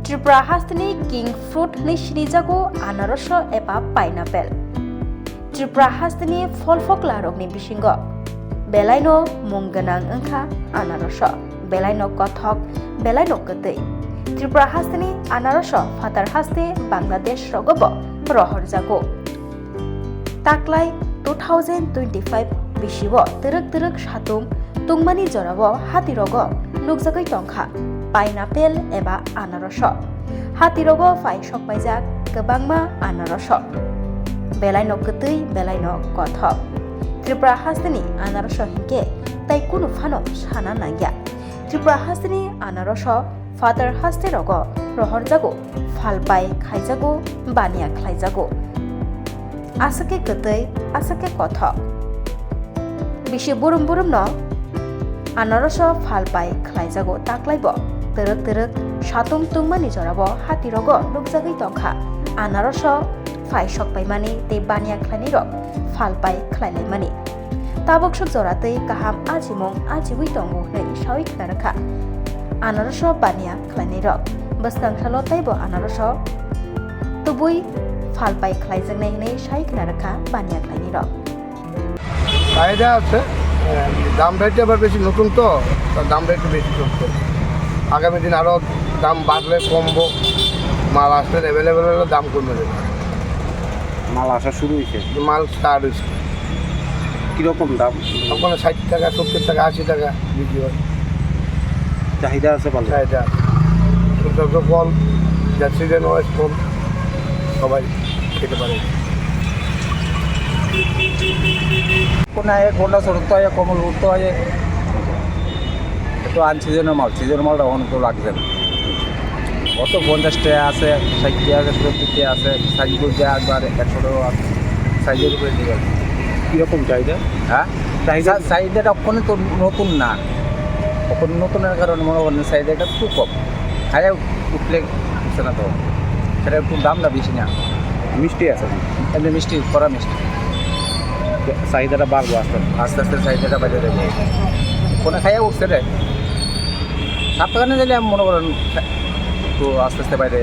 Tripura hastini king fruit ni sinijago anaroso eba pineapple. Tripura hastini folfokla rokni bisingo. Belaino mungganang engkha anaroso. Belaino kothok, belaino ketei. Tripura hastini anaroso fatar haste Bangladesh rogobo rohor jago. Taklai 2025 bisibo terek Satung Tungmani jorabo Hatirogo nukjagai tongkha pineapple eba anaroso. Hatirogo fai sokpaijak gobangma anaroso. Belaino ketei belaino kothok. Tripura hastini anaroso hingke tai kunu phano sana nangya. Tripura hastini anaroso father haste rogo rohor jago falpai khaijago bania khlaijago. Asake ketei asake kothok. Bisi Bwrung no anaroso falpai khlaijago taklaibo terek Satung Tungmani jorabo Hatirogo nukjagai tongkha anaroso fai sokpaimani te bania khlaini rok falpai khlailai tabok sok joratei kaham ajimong ajibui tongo nei sawi kharakha anaroso bania khlaini rok bwskang thalo taibo anaroso tubui falpai khlaijaknai nei sai kharakha bania khlaini rok চাহিদা আছে দাম রেটটা আবার বেশি নতুন তো দাম rate বেশি চলছে আগামী দিন আরও দাম বাড়লে কমবো মাল আসলে অ্যাভেলেবেল হলে দাম কমে যাবে মাল আসা শুরু হয়েছে মাল স্টার্ট হয়েছে কীরকম দাম ওখানে 60 টাকা 70 টাকা 80 টাকা বিক্রি হয় চাহিদা আছে ভালো চাহিদা সূর্য ফল যা সিজন ওয়াইজ ফল সবাই খেতে পারে কোনটা ছোট হয় কমল উঠতে হয় একটু আনসিজনের মাল সিজনের মালটা অনেক তো লাগছে না অত 50 টাকা আছে 60 টাকা আছে 70 টাকা আছে সাইজ বলতে একবার 100 টাকা আছে সাইজের উপরে দিয়ে আছে কীরকম চাহিদা হ্যাঁ চাহিদাটা ওখানে তো নতুন না ওখানে নতুনের কারণে মনে করেন চাহিদাটা খুব কম খায় উঠলে উঠছে না তো সেটা একটু দামটা বেশি না মিষ্টি আছে এমনি মিষ্টি করা মিষ্টি চাহিদাটা বাড়বো আস্তে আস্তে চাহিদাটা বাড়িয়ে দেবো কোনো খাইয়া উঠছে রে 7 টাকা না দিলে মনে করেন তো আস্তে আস্তে বাইরে